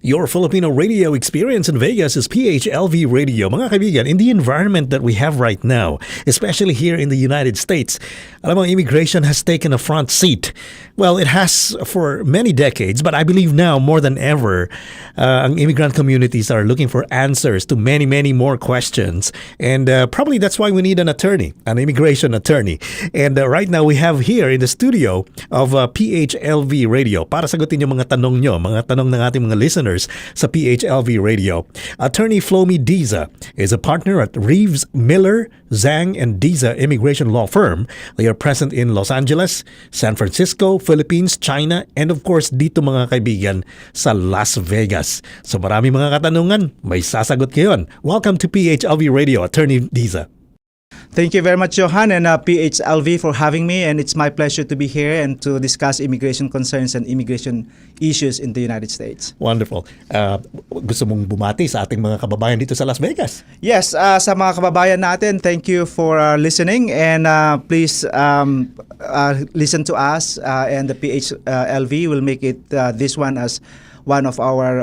Your Filipino radio experience in Vegas is PHLV Radio. Mga kaibigan, in the environment that we have right now, especially here in the United States, alam mo, immigration has taken a front seat. Well, it has for many decades, but I believe now more than ever, ang immigrant communities are looking for answers to many, many more questions. And probably that's why we need an attorney, an immigration attorney. And right now we have here in the studio of PHLV Radio para sagutin yung mga tanong nyo, mga tanong ng ating mga listeners sa PHLV Radio. Attorney Flomy Diza is a partner at Reeves, Miller, Zhang and Diza Immigration Law Firm. They are present in Los Angeles, San Francisco, Philippines, China, and of course dito mga kaibigan sa Las Vegas. So marami mga katanungan, may sasagot ngayon. Welcome to PHLV Radio, Attorney Diza. Thank you very much, Johan, and PHLV for having me. And it's my pleasure to be here and to discuss immigration concerns and immigration issues in the United States. Wonderful. Gusto mong bumati sa ating mga kababayan dito sa Las Vegas? Yes, sa mga kababayan natin, thank you for listening. And please listen to us. And the PHLV will make it this one as one of our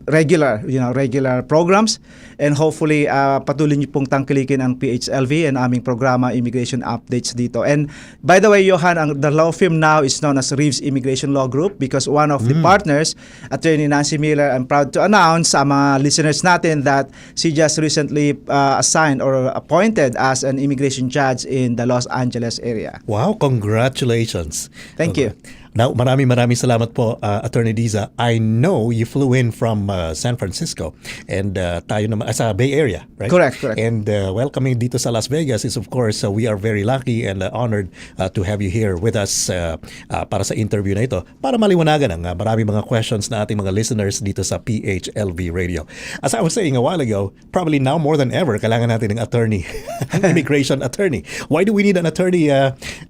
regular programs, and hopefully patuloy niyo pong tangkilikin ang PHLV and aming programa Immigration Updates dito. And by the way, Johan, the law firm now is known as Reeves Immigration Law Group because one of the partners, Attorney Nancy Miller, I'm proud to announce sa mga listeners natin that she just recently assigned or appointed as an immigration judge in the Los Angeles area. Wow, congratulations. Thank you. Now, maraming salamat po, Attorney Diza. I know you flew in from San Francisco and tayo naman sa Bay Area, right? Correct. And welcoming dito sa Las Vegas is of course we are very lucky and honored to have you here with us para sa interview na ito para maliwanagan ang maraming mga questions na ating mga listeners dito sa PHLV Radio. As I was saying a while ago, probably now more than ever kailangan natin ng attorney, an immigration attorney. Why do we need an attorney,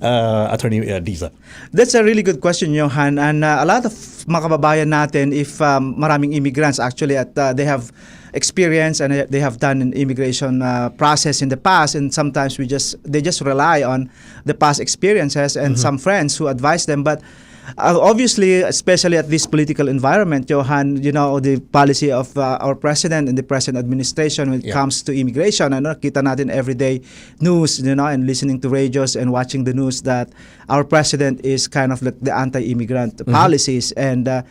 Attorney Diza? That's a really good question, Johan, and a lot of mga kababayan natin, if maraming immigrants actually they have experience and they have done an immigration process in the past, and sometimes they just rely on the past experiences and some friends who advise them. But obviously, especially at this political environment, Johan, you know, the policy of our president and the present administration when it comes to immigration, ano, kita natin everyday news, you know, and listening to radios and watching the news that our president is kind of like the anti-immigrant policies. And the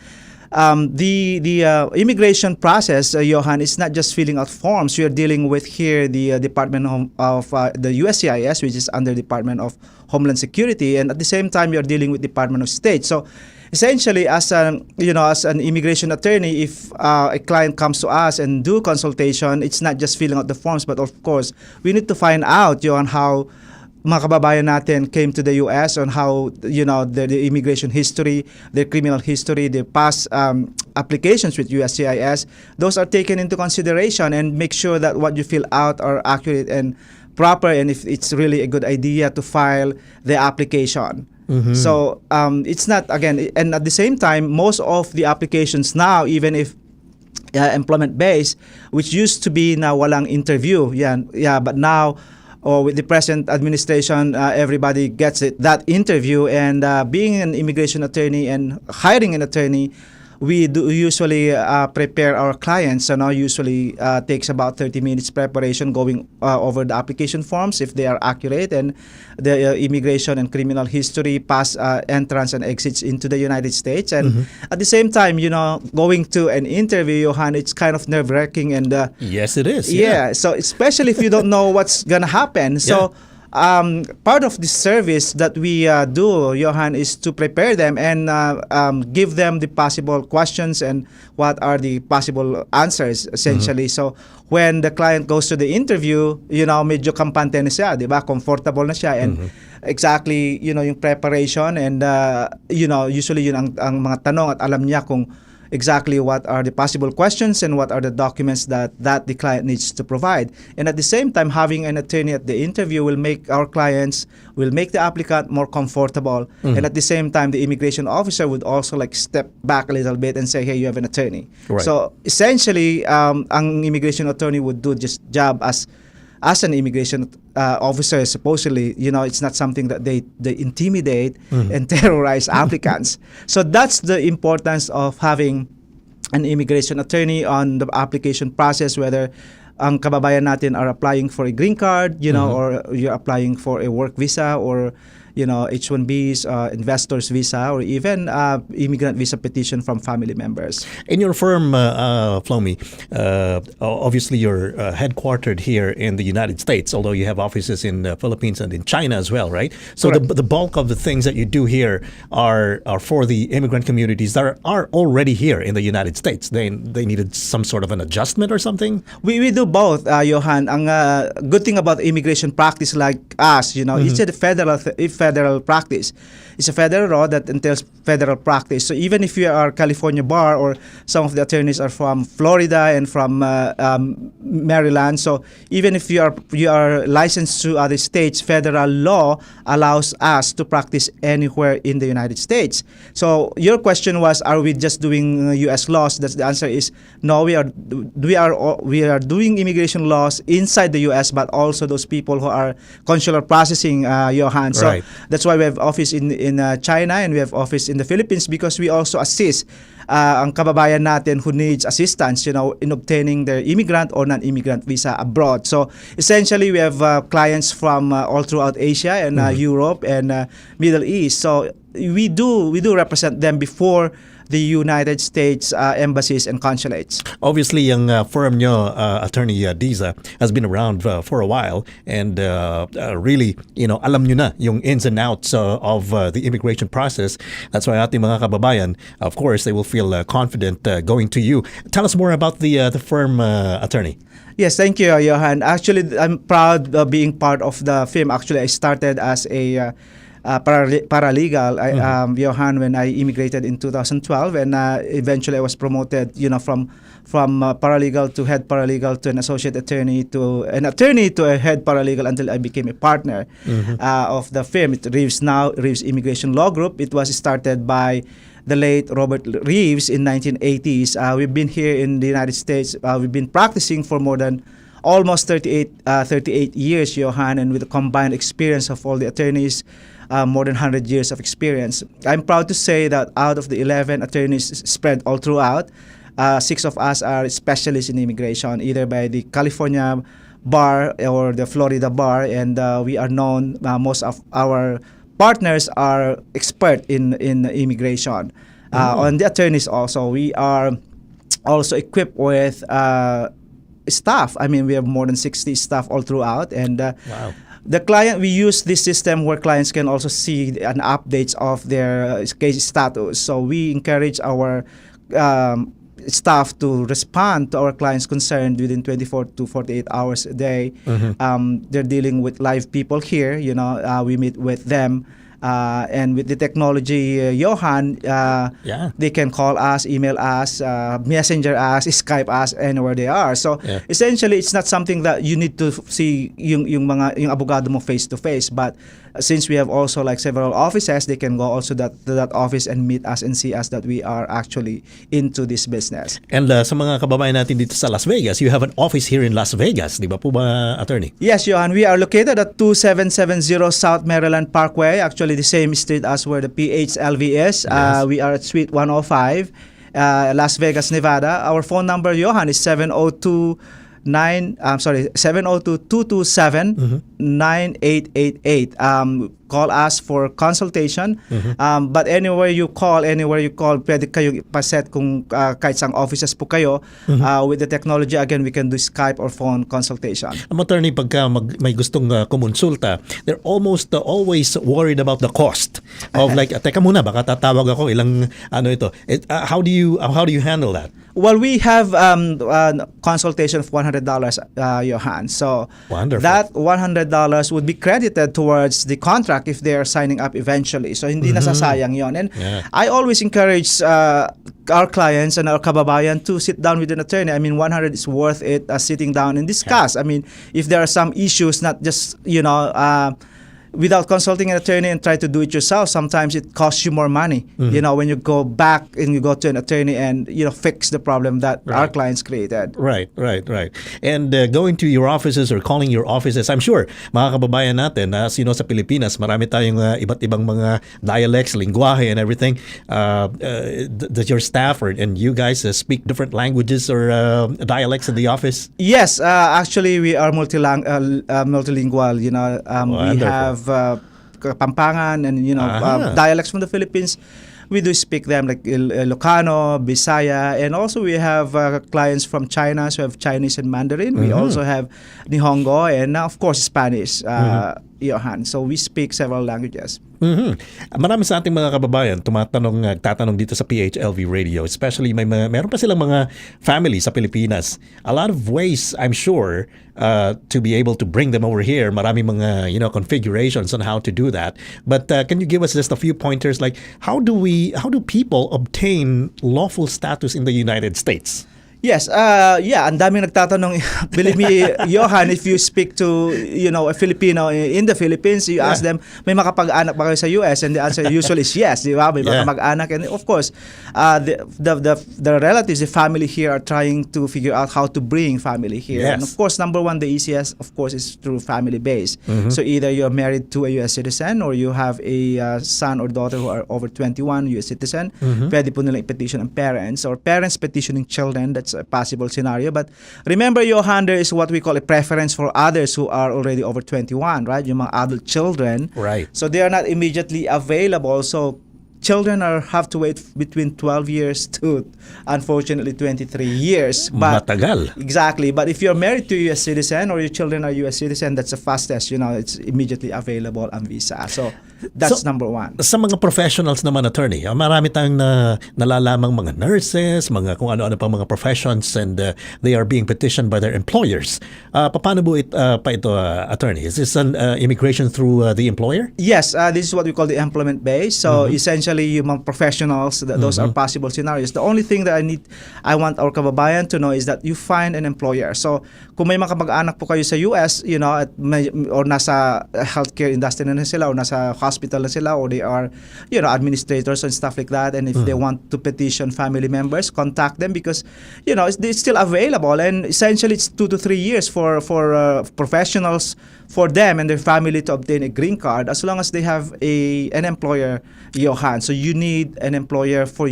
immigration process, Johan, is not just filling out forms. We are dealing with here the Department of the USCIS, which is under Department of Homeland Security, and at the same time, we are dealing with Department of State. So, essentially, as an immigration attorney, if a client comes to us and do consultation, it's not just filling out the forms, but of course, we need to find out, Johan, how mga kababayan natin came to the U.S. on how, you know, the immigration history, their criminal history, their past applications with USCIS. Those are taken into consideration and make sure that what you fill out are accurate and proper, and if it's really a good idea to file the application. So it's not, again, and at the same time, most of the applications now, even if employment-based, which used to be na walang interview, but now, with the present administration, everybody gets that interview. And being an immigration attorney and hiring an attorney, we do usually prepare our clients. So now usually takes about 30 minutes preparation going over the application forms if they are accurate, and the immigration and criminal history, past entrance and exits into the United States. And at the same time, you know, going to an interview, Johan, it's kind of nerve-wracking. And yes, it is. Yeah. So especially if you don't know what's gonna happen. So part of the service that we do, Johan, is to prepare them and give them the possible questions and what are the possible answers, essentially. So when the client goes to the interview, you know, medyo kampante na siya, di ba? Comfortable na siya, and exactly, you know, yung preparation and, you know, usually yun ang mga tanong at alam niya kung exactly what are the possible questions and what are the documents that the client needs to provide. And at the same time, having an attorney at the interview will make the applicant more comfortable. And at the same time, the immigration officer would also like step back a little bit and say, hey, you have an attorney. Right. So essentially, ang immigration attorney would do just job as an immigration officer. Supposedly, you know, it's not something that they intimidate and terrorize applicants. So that's the importance of having an immigration attorney on the application process, whether ang kababayan natin are applying for a green card, or you're applying for a work visa, or H-1Bs, investors visa, or even immigrant visa petition from family members. In your firm, Flomy, obviously you're headquartered here in the United States, although you have offices in the Philippines and in China as well, right? So the bulk of the things that you do here are for the immigrant communities that are already here in the United States. They needed some sort of an adjustment or something? We do both, Johan. Ang good thing about immigration practice like us, it's a federal practice. It's a federal law that entails federal practice. So even if you are California bar, or some of the attorneys are from Florida and from Maryland, so even if you are licensed to other states, federal law allows us to practice anywhere in the United States. So your question was, are we just doing U.S. laws? That's the answer is no. We are doing immigration laws inside the U.S., but also those people who are consular processing, Johan. So that's why we have office in China, and we have office in the Philippines, because we also assist ang kababayan natin who needs assistance, in obtaining their immigrant or non-immigrant visa abroad. So essentially, we have clients from all throughout Asia and Europe and Middle East. So we do represent them before the United States embassies and consulates. Obviously, yung firm nyo, Attorney Diza, has been around for a while, and really, alam nyo na yung ins and outs of the immigration process. That's why ating mga kababayan, of course, they will feel confident going to you. Tell us more about the firm, Attorney. Yes, thank you, Johan. Actually, I'm proud of being part of the firm. Actually, I started as a paralegal, Johan, when I immigrated in 2012, and eventually I was promoted, from paralegal to head paralegal to an associate attorney to an attorney to a head paralegal until I became a partner of the firm. Reeves Immigration Law Group. It was started by the late Robert Reeves in 1980s. We've been here in the United States. We've been practicing for more than almost 38 years, Johan, and with the combined experience of all the attorneys, more than 100 years of experience. I'm proud to say that out of the 11 attorneys spread all throughout, 6 of us are specialists in immigration, either by the California bar or the Florida bar, and we are known, most of our partners are expert in immigration. On the attorneys also, we are also equipped with staff. I mean, we have more than 60 staff all throughout, and the client, we use this system where clients can also see an updates of their case status. So we encourage our staff to respond to our clients' concerned within 24 to 48 hours a day. They're dealing with live people here. We meet with them. And with the technology, Johan, they can call us, email us, messenger us, Skype us, anywhere they are. So essentially, it's not something that you need to see yung abogado mo face to face. But since we have also like several offices, they can go also to that office and meet us and see us that we are actually into this business. And sa mga kababayan natin dito sa Las Vegas, you have an office here in Las Vegas, di ba po ba, Attorney? Yes, Johan. We are located at 2770 South Maryland Parkway, actually the same street as where the PHLV is. We are at Suite 105, Las Vegas, Nevada. Our phone number, Johan, is 702-227-9888. Call us for consultation. But anywhere you call, pwede kayong ipaset kung kahit sang offices po kayo. With the technology, again, we can do Skype or phone consultation. Attorney, pagka may gustong kumonsulta, they're almost always worried about the cost of like, teka muna, baka tatawag ako ilang ito. How do you handle that? Well, we have consultation of $100, Johan. So wonderful. That $100 would be credited towards the contract if they are signing up eventually. So hindi nasasayang yon. And I always encourage our clients and our kababayan to sit down with an attorney. I mean, $100 is worth it, sitting down and discuss. I mean, if there are some issues, not just without consulting an attorney and try to do it yourself, sometimes it costs you more money. You know, when you go back and you go to an attorney and, you know, fix the problem that our clients created. Right. And going to your offices or calling your offices, I'm sure, mga kababayan natin, as you know, sa Pilipinas, marami tayong iba't ibang mga dialects, lingwahe, and everything. Does your staff and you guys speak different languages or dialects in the office? Yes, actually, we are multilingual. You know, we have Kapampangan and, you know, dialects from the Philippines. We do speak them like Ilocano, Bisaya, and also we have clients from China, so we have Chinese and Mandarin. We also have Nihongo and of course Spanish, Johan. So we speak several languages. Marami sa ating mga kababayan tatanong dito sa PHLV Radio, especially meron pa silang mga family sa Pilipinas. A lot of ways, I'm sure, to be able to bring them over here. Marami mga, you know, configurations on how to do that. But can you give us just a few pointers, like how do people obtain lawful status in the United States? Yes, ang daming nagtatanong. Believe me, Johan, if you speak to, you know, a Filipino in the Philippines, you ask them, may makapag-anak ba kayo sa US? And the answer usually is yes, di ba? May makapag-anak. And of course, the relatives, the family here are trying to figure out how to bring family here. And of course, number one, the easiest, of course, is through family base. So either you're married to a US citizen or you have a son or daughter who are over 21, US citizen. Pwede po nilang i-petition ang parents or parents petitioning children. That's a possible scenario. But remember, Johan, there is what we call a preference for others who are already over 21, right? Yung mga adult children. Right. So they are not immediately available. So children have to wait between 12 years to, unfortunately, 23 years. But matagal. Exactly. But if you're married to a U.S. citizen or your children are U.S. citizen, that's the fastest. You know, it's immediately available on visa. So that's number one. Sa mga professionals naman, attorney, marami tayong nalalamang mga nurses, mga kung ano-ano pang mga professions, and they are being petitioned by their employers. Paano po ito, attorney? Is this an immigration through the employer? Yes, this is what we call the employment base. So essentially, yung mga professionals, those are possible scenarios. The only thing that I want our kababayan to know is that you find an employer. So kung may makapag-anak po kayo sa US, you know, or nasa healthcare industry na sila, or nasa hospital na sila, or they are, you know, administrators and stuff like that, and if they want to petition family members, contact them because, you know, it's still available. And essentially, it's 2 to 3 years for professionals, for them and their family to obtain a green card, as long as they have an employer, Johan. So you need an employer for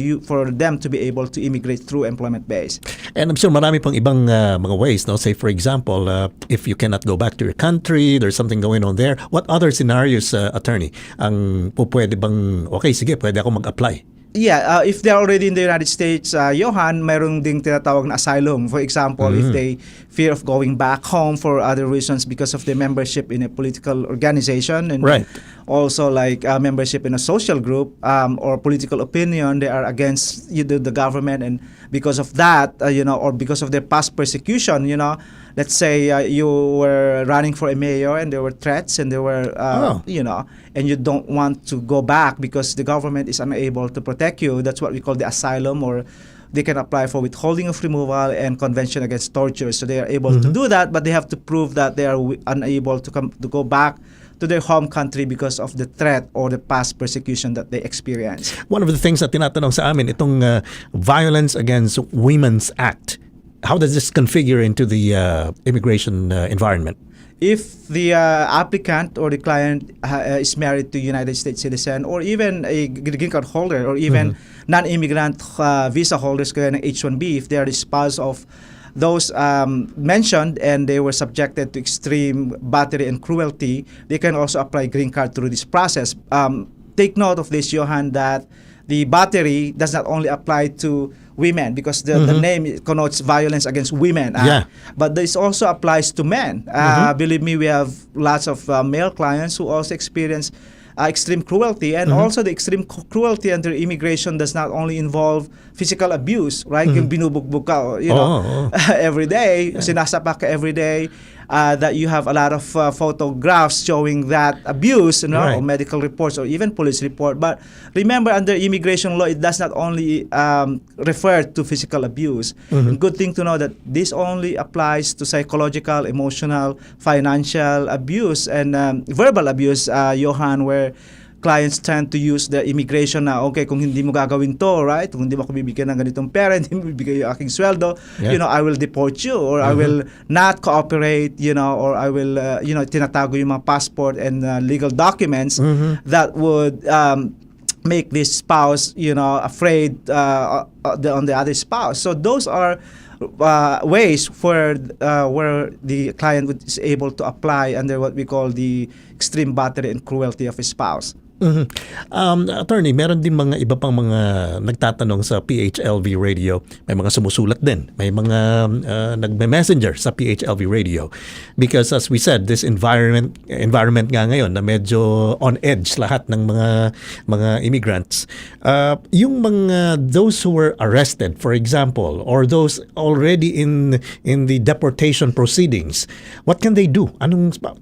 them to be able to immigrate through employment base. And I'm sure marami pang ibang mga ways, no? Say for example, if you cannot go back to your country, there's something going on there. What other scenarios, attorney, ang pwede bang, okay, sige, pwede ako mag-apply? Yeah, if they're already in the United States, Johan, mayroong ding tinatawag na asylum. For example, if they fear of going back home for other reasons because of their membership in a political organization, and also like membership in a social group or political opinion, they are against the government, and because of that, you know, or because of their past persecution, you know, let's say you were running for a mayor and there were threats and there were, you know, and you don't want to go back because the government is unable to protect you. That's what we call the asylum, or they can apply for withholding of removal and convention against torture. So they are able to do that, but they have to prove that they are unable to go back to their home country because of the threat or the past persecution that they experienced. One of the things that tinatanong sa amin, itong Violence Against Women's Act, how does this configure into the immigration environment? If the applicant or the client is married to a United States citizen, or even a green card holder, or even non-immigrant visa holders kaya ng H-1B, if they are the spouse of those mentioned and they were subjected to extreme battery and cruelty, they can also apply green card through this process. Take note of this, Johan, that the battery does not only apply to women, because the name connotes violence against women. But this also applies to men. Believe me, we have lots of male clients who also experience extreme cruelty, and also the extreme cruelty under immigration does not only involve physical abuse, right? Yung binubugbog ka, you know, every day, sinasapak ka every day. that you have a lot of photographs showing that abuse, Right. or medical reports or even police report. But remember, under immigration law, it does not only refer to physical abuse. Good thing to know that this only applies to psychological, emotional, financial abuse, and verbal abuse, Johan, where clients tend to use the immigration na, okay, kung hindi mo gagawin to, right? Kung hindi mo ako bibigyan ng ganitong pera, hindi mo bibigyan yung aking sweldo, Yeah. I will deport you, or I will not cooperate, or I will, tinatago yung mga passport and legal documents that would make this spouse, afraid on the other spouse. So those are ways where the client is able to apply under what we call the extreme battery and cruelty of his spouse. Attorney, meron din mga iba pang mga nagtatanong sa PHLV radio. May mga sumusulat din. May mga nagme-messenger sa PHLV radio. Because as we said, this environment nga ngayon na medyo on edge lahat ng mga immigrants. Yung mga those who were arrested, for example, or those already in the deportation proceedings, what can they do?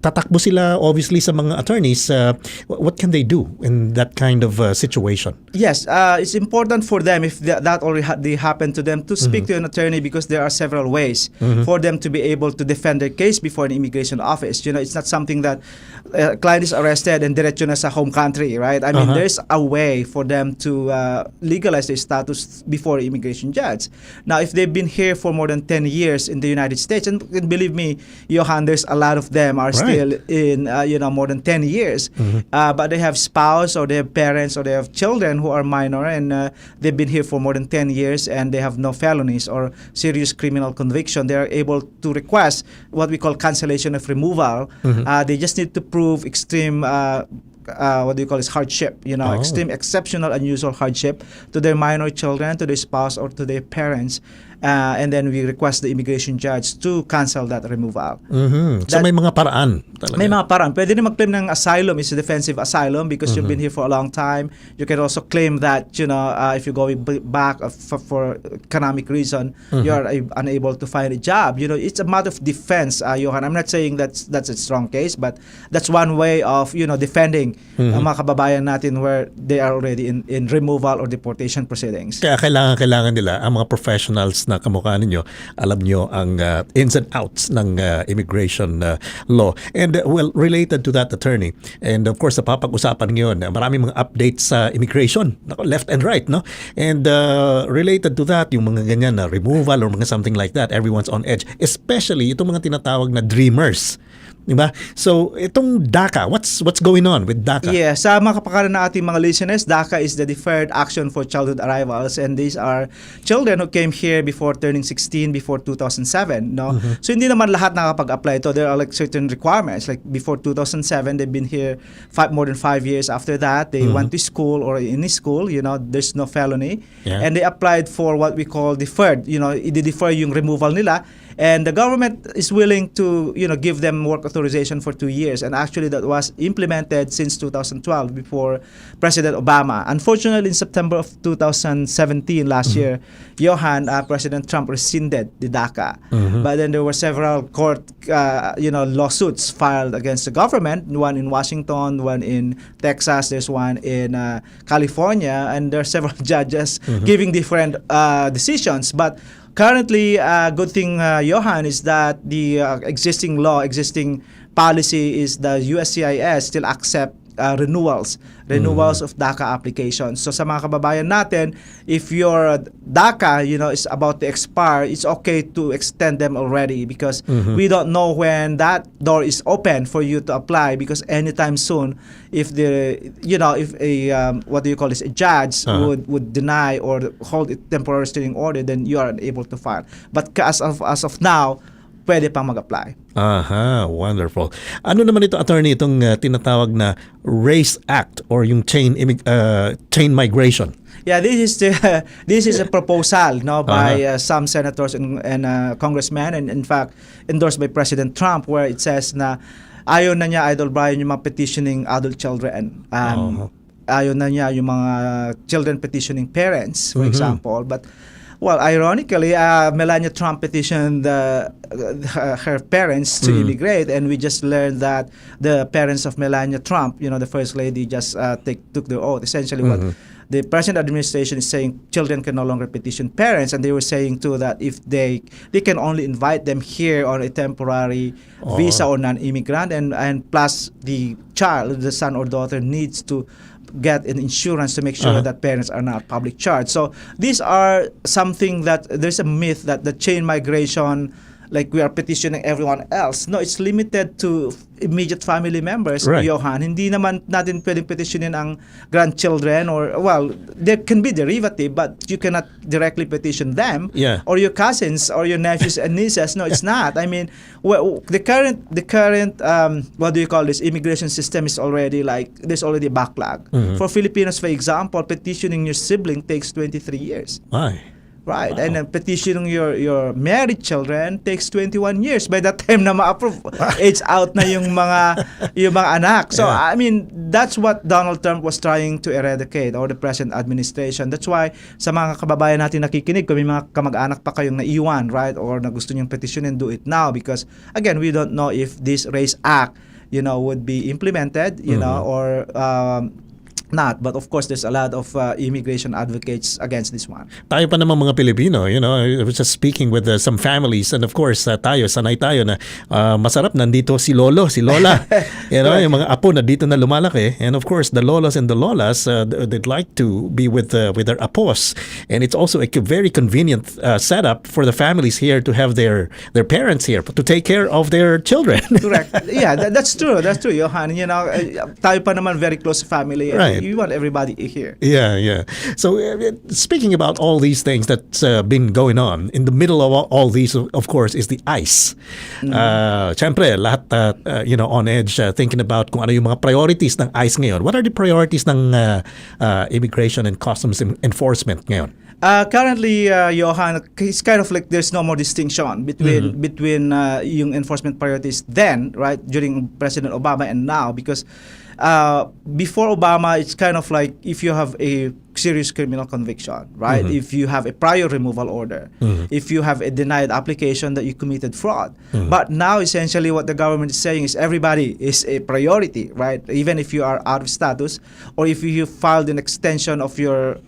Tatakbo sila obviously sa mga attorneys. What can they do in that kind of situation? Yes, it's important for them, if that already happened to them, to speak to an attorney, because there are several ways for them to be able to defend their case before an immigration office. It's not something that a client is arrested and diretso na sa home country, right? I mean, there's a way for them to legalize their status before an immigration judge. Now, if they've been here for more than 10 years in the United States, and believe me, Johan, there's a lot of them are still in, more than 10 years, but they have spouse, or they have parents, or they have children who are minor, and they've been here for more than 10 years, and they have no felonies or serious criminal conviction. They are able to request what we call cancellation of removal. They just need to prove extreme hardship, extreme, exceptional, unusual hardship to their minor children, to their spouse, or to their parents. And then we request the immigration judge to cancel that removal. So may mga paraan talaga. May mga paraan. Pwede rin mag-claim ng asylum, is a defensive asylum, because you've been here for a long time. You can also claim that, if you're going back for economic reason, you are unable to find a job. It's a matter of defense, Johan. I'm not saying that's a strong case, but that's one way of, defending ang mga kababayan natin where they are already in removal or deportation proceedings. Kaya kailangan nila, ang mga professionals na kamukha ninyo, alam nyo ang ins and outs ng immigration law. And related to that, attorney, and of course, napapag-usapan ngayon, maraming mga updates sa immigration, left and right, no? And related to that, yung mga ganyan na removal or mga something like that, everyone's on edge. Especially itong mga tinatawag na dreamers. Diba? So, itong DACA, what's going on with DACA? Yeah, sa mga kapakanan ng ating mga listeners, DACA is the Deferred Action for Childhood Arrivals, and these are children who came here before turning 16, before 2007, no? So, hindi naman lahat nakapag-apply ito. There are like certain requirements. Like before 2007, they've been here more than 5 years. After that, they went to school or in school, there's no felony. Yeah. And they applied for what we call deferred. I-defer yung removal nila. And the government is willing to, give them work authorization for 2 years. And actually, that was implemented since 2012 before President Obama. Unfortunately, in September of 2017, last year, Johan, President Trump rescinded the DACA. But then there were several court, lawsuits filed against the government. One in Washington, one in Texas, there's one in California, and there are several judges giving different decisions. But currently, good thing, Johan, is that the existing policy is the USCIS still accept renewals of DACA applications. So sa mga kababayan natin, if your DACA, is about to expire, it's okay to extend them already, because we don't know when that door is open for you to apply, because anytime soon, if a judge would deny or hold a temporary restraining order, then you are unable to file. But as of now, pwede pang mag-apply. Wonderful. Ano naman ito, attorney, itong tinatawag na RACE Act or yung chain migration? Yeah, this is a proposal, by some senators and congressmen, and in fact endorsed by President Trump, where it says na ayaw na niya, Idol Brian, yung mga petitioning adult children. Ayaw na niya yung mga children petitioning parents, for example. But Well, ironically, Melania Trump petitioned her parents to immigrate, and we just learned that the parents of Melania Trump, the first lady, just took the oath. Essentially, what the present administration is saying, children can no longer petition parents, and they were saying too that if they can only invite them here on a temporary visa or non-immigrant, and plus the child, the son or daughter, needs to get an insurance to make sure that parents are not public charge. So these are something that there's a myth that the chain migration, like we are petitioning everyone else. No, it's limited to immediate family members, Right. Johan. Hindi naman natin pwedeng petitionin ang grandchildren, or, well, there can be derivative, but you cannot directly petition them, Yeah. or your cousins or your nephews and nieces. No, it's not. I mean, the current what do you call this, immigration system is already like, there's already a backlog. For Filipinos, for example, petitioning your sibling takes 23 years. Ay. Right, Wow. and then petitioning your married children takes 21 years. By that time na ma-approve, age out na yung mga anak. So Yeah. I mean, that's what Donald Trump was trying to eradicate, or the present administration. That's why sa mga kababayan natin nakikinig, kung may mga kamag-anak pa kayong naiwan, right, or na gusto niyong petitionin, do it now, because again, we don't know if this Race Act, would be implemented, or not. But of course, there's a lot of immigration advocates against this one. Tayo pa naman mga Pilipino, I was just speaking with some families, and of course, tayo, sanay tayo na masarap nandito si Lolo, si Lola. Yung mga apo na dito na lumalaki. And of course, the Lolos and the Lolas, they'd like to be with their apos. And it's also a very convenient setup for the families here to have their parents here to take care of their children. Correct. Yeah, that's true. That's true, Johan. Tayo pa naman very close family. Right. You want everybody here. Yeah. So speaking about all these things that's been going on, in the middle of all these, of course, is the ICE. Siyempre, lahat, on edge, thinking about kung ano yung mga priorities ng ICE ngayon. What are the priorities ng Immigration and Customs Enforcement ngayon? Currently, Johan, it's kind of like there's no more distinction between yung enforcement priorities then, right, during President Obama and now, because before Obama, it's kind of like if you have a serious criminal conviction, right? If you have a prior removal order, if you have a denied application that you committed fraud. But now, essentially, what the government is saying is everybody is a priority, right? Even if you are out of status, or if you filed an extension of your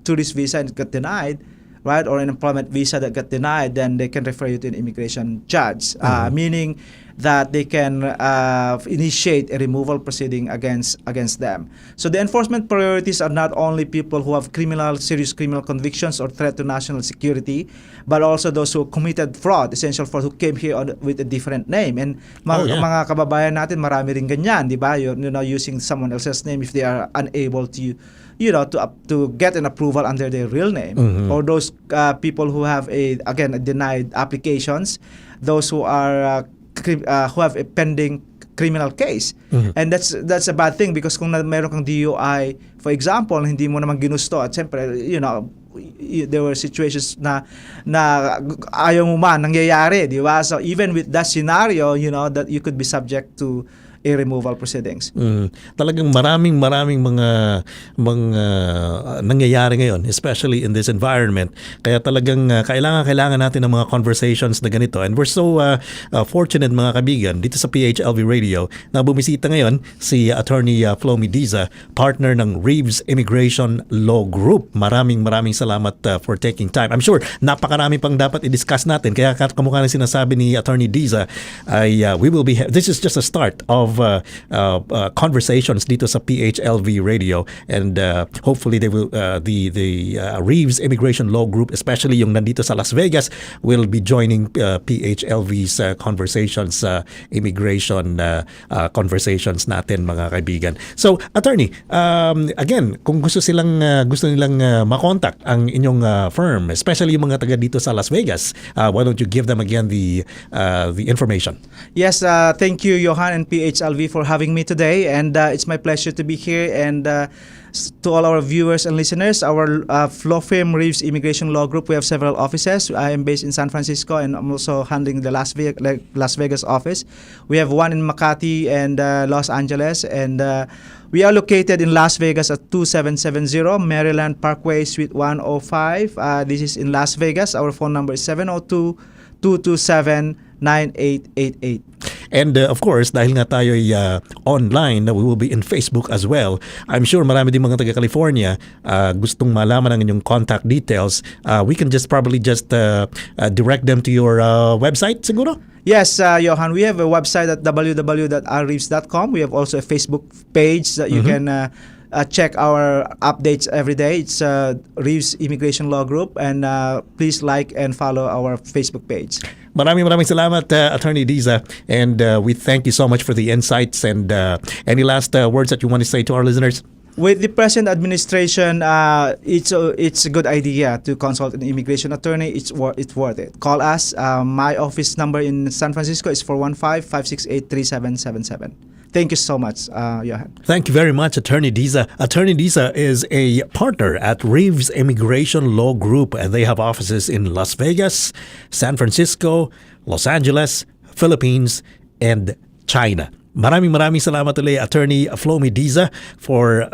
tourist visa and it got denied, right, or an employment visa that got denied, then they can refer you to an immigration judge, meaning that they can initiate a removal proceeding against them. So the enforcement priorities are not only people who have serious criminal convictions or threat to national security, but also those who committed fraud, essential fraud, who came here with a different name. And mga kababayan natin, marami rin ganyan, di ba? Using someone else's name if they are unable to to get an approval under their real name, or those people who have denied applications, those who are who have a pending criminal case. And that's a bad thing, because kung meron kang DUI, for example, hindi mo naman ginusto, at siyempre, there were situations na ayaw mo man nangyayari, di ba? So even with that scenario, that you could be subject to a removal proceedings. Talagang maraming mga nangyayari ngayon, especially in this environment. Kaya talagang kailangan natin ng mga conversations na ganito. And we're so fortunate, mga kaibigan, dito sa PHLV Radio na bumisita ngayon si Attorney Flomy Diza, partner ng Reeves Immigration Law Group. Maraming salamat for taking time. I'm sure napakarami pang dapat i-discuss natin. Kaya kamukha na sinasabi ni Attorney Diza, this is just a start of conversations dito sa PHLV Radio, and hopefully they will the Reeves Immigration Law Group, especially yung nandito sa Las Vegas, will be joining PHLV's conversations, immigration conversations natin, mga kaibigan. So, attorney, again, kung gusto nilang makontak ang inyong firm, especially yung mga taga dito sa Las Vegas, why don't you give them again the information? Yes, thank you, Johan and PHLV. PHLV for having me today, and it's my pleasure to be here. And to all our viewers and listeners, our law firm Reeves Immigration Law Group, we have several offices. I am based in San Francisco, and I'm also handling the Las Vegas office. We have one in Makati and Los Angeles, and we are located in Las Vegas at 2770 Maryland Parkway, Suite 105. This is in Las Vegas. Our phone number is 702-227-9888. And of course, dahil nga tayo online, we will be in Facebook as well. I'm sure marami din mga taga-California gustong malaman ang inyong contact details. We can probably just direct them to your website siguro? Yes, Johan, we have a website at www.reeves.com. We have also a Facebook page that you can check our updates every day. It's Reeves Immigration Law Group, and please like and follow our Facebook page. Maraming salamat, Attorney Diza, and we thank you so much for the insights. And any last words that you want to say to our listeners? With the present administration, it's a good idea to consult an immigration attorney. It's worth it. Call us. My office number in San Francisco is 415-568-3777. Thank you so much, Johan. Thank you very much, Attorney Diza. Attorney Diza is a partner at Reeves Immigration Law Group, and they have offices in Las Vegas, San Francisco, Los Angeles, Philippines, and China. Maraming salamat ulit, Attorney Flomy Diza, for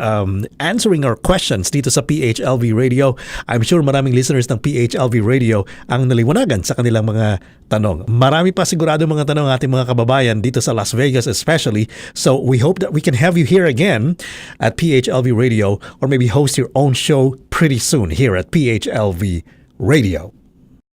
answering our questions dito sa PHLV Radio. I'm sure maraming listeners ng PHLV Radio ang naliwanagan sa kanilang mga tanong. Marami pa sigurado mga tanong ating mga kababayan dito sa Las Vegas especially. So we hope that we can have you here again at PHLV Radio, or maybe host your own show pretty soon here at PHLV Radio.